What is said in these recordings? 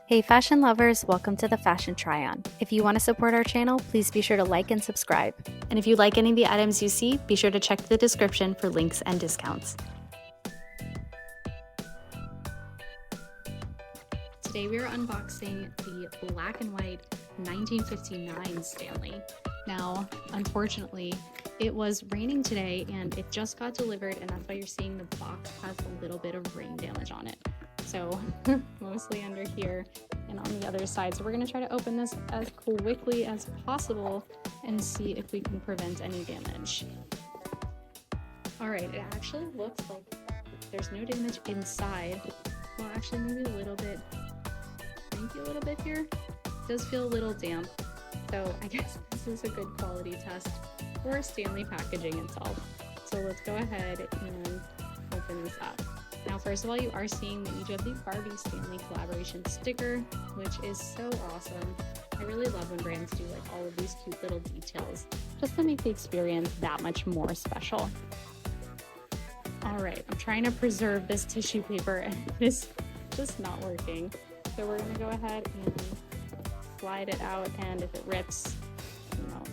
Hey fashion lovers, welcome to the Fashion Try-On. If you want to support our channel, please be sure to like and subscribe. And if you like any of the items you see, be sure to check the description for links and discounts. Today we are unboxing the black and white 1959 Stanley. Now, unfortunately, it was raining today and it just got delivered, and that's why you're seeing the box has a little bit of rain damage on it. So mostly under here and on the other side. So we're going to try to open this as quickly as possible and see if we can prevent any damage. All right, it actually looks like there's no damage inside. Well, actually maybe a little bit here. It does feel a little damp. So I guess this is a good quality test for Stanley packaging itself. So let's go ahead and open this up. Now, first of all, you are seeing that you do have the Barbie Stanley collaboration sticker, which is so awesome. I really love when brands do like all of these cute little details just to make the experience that much more special. All right, I'm trying to preserve this tissue paper and it's just not working. So we're gonna go ahead and slide it out, and if it rips,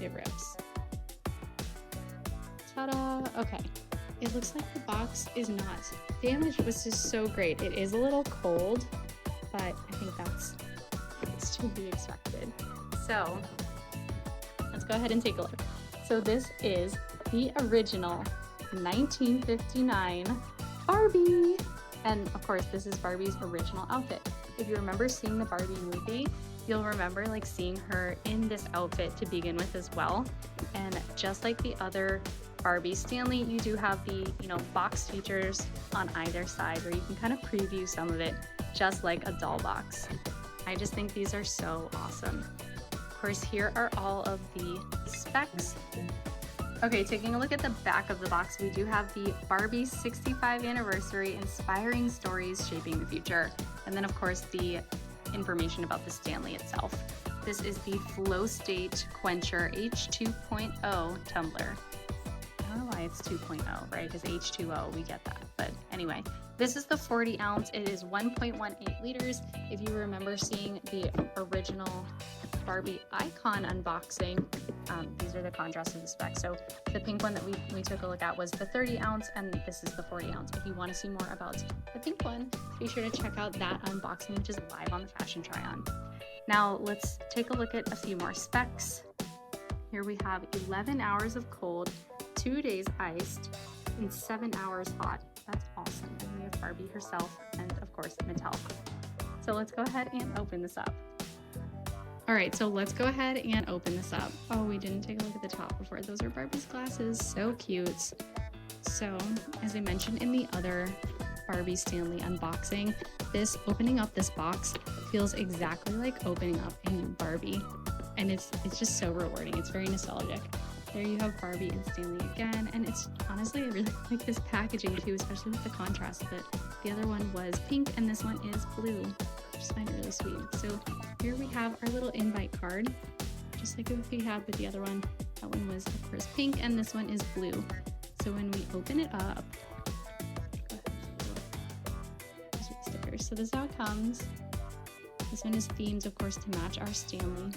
it rips. Ta-da! Okay. It looks like the box is not damaged, which is so great. It is a little cold, but I think that's to be expected. So let's go ahead and take a look. So this is the original 1959 Barbie. And of course, this is Barbie's original outfit. If you remember seeing the Barbie movie, you'll remember like seeing her in this outfit to begin with as well. And just like the other Barbie Stanley, you do have the box features on either side where you can kind of preview some of it just like a doll box. I just think these are so awesome. Of course, here are all of the specs. Okay, taking a look at the back of the box, we do have the Barbie 65th anniversary inspiring stories shaping the future, and then of course the information about the Stanley itself. This is the Flow State Quencher H2.0 tumbler. I don't know why it's 2.0, right? Because H2O, we get that. But anyway, this is the 40 ounce. It is 1.18 liters. If you remember seeing the original Barbie Icon unboxing, these are the contrast of the specs. So the pink one that we took a look at was the 30 ounce, and this is the 40 ounce. If you want to see more about the pink one, be sure to check out that unboxing, which is live on the Fashion Try-On. Now let's take a look at a few more specs. Here we have 11 hours of cold, 2 days iced, and 7 hours hot. That's awesome. And we have Barbie herself and of course Mattel. So let's go ahead and open this up. All right, so let's go ahead and open this up. Oh, we didn't take a look at the top before. Those are Barbie's glasses, so cute. So as I mentioned in the other Barbie Stanley unboxing, this opening up this box feels exactly like opening up a new Barbie. And it's just so rewarding. It's very nostalgic. There you have Barbie and Stanley again, and it's honestly, I really like this packaging too, especially with the contrast that the other one was pink and this one is blue. I just find it really sweet. So here we have our little invite card, just like we had with the other one. That one was of course pink and this one is blue. So when we open it up, stickers. So this is how it comes. This one is themed, of course, to match our Stanley.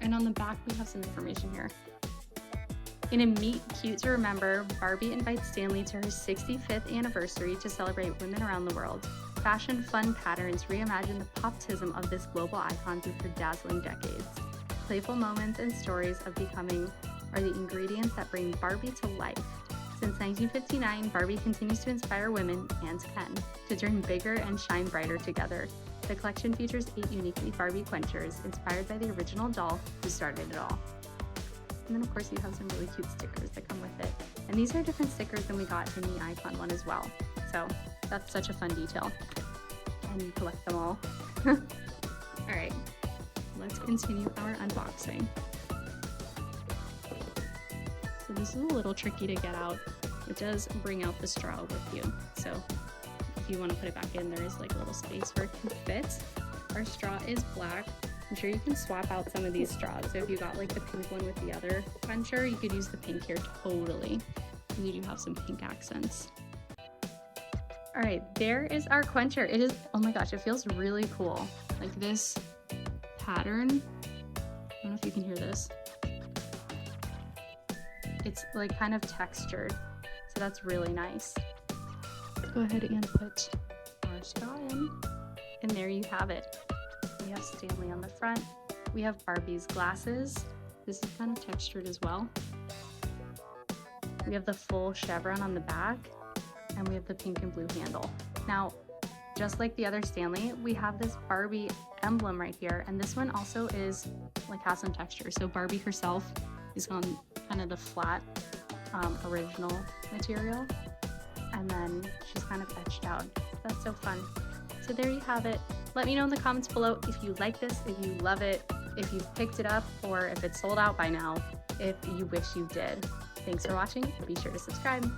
And on the back, we have some information here. In a meet cute to remember, Barbie invites Stanley to her 65th anniversary to celebrate women around the world. Fashion fun patterns reimagine the poptism of this global icon through her dazzling decades. Playful moments and stories of becoming are the ingredients that bring Barbie to life. Since 1959, Barbie continues to inspire women, and Ken, to dream bigger and shine brighter together. The collection features 8 uniquely Barbie Quenchers, inspired by the original doll who started it all. And then of course you have some really cute stickers that come with it. And these are different stickers than we got in the Icon one as well. So that's such a fun detail. And you collect them all. All right, let's continue our unboxing. So this is a little tricky to get out. It does bring out the straw with you. So if you want to put it back in, there is like a little space for it to fit. Our straw is black. I'm sure you can swap out some of these straws. So if you got like the pink one with the other Quencher, you could use the pink here totally. And you do have some pink accents. All right, there is our Quencher. It is, oh my gosh, it feels really cool. Like this pattern, I don't know if you can hear this. It's like kind of textured, so that's really nice. Let's go ahead and put our straw in. And there you have it. We have Stanley on the front. We have Barbie's glasses. This is kind of textured as well. We have the full chevron on the back, and we have the pink and blue handle. Now, just like the other Stanley, we have this Barbie emblem right here, and this one also is like has some texture. So Barbie herself is on kind of the flat original material, and then she's kind of etched out. That's so fun. So there you have it. Let me know in the comments below if you like this, if you love it, if you've picked it up, or if it's sold out by now, if you wish you did. Thanks for watching. Be sure to subscribe.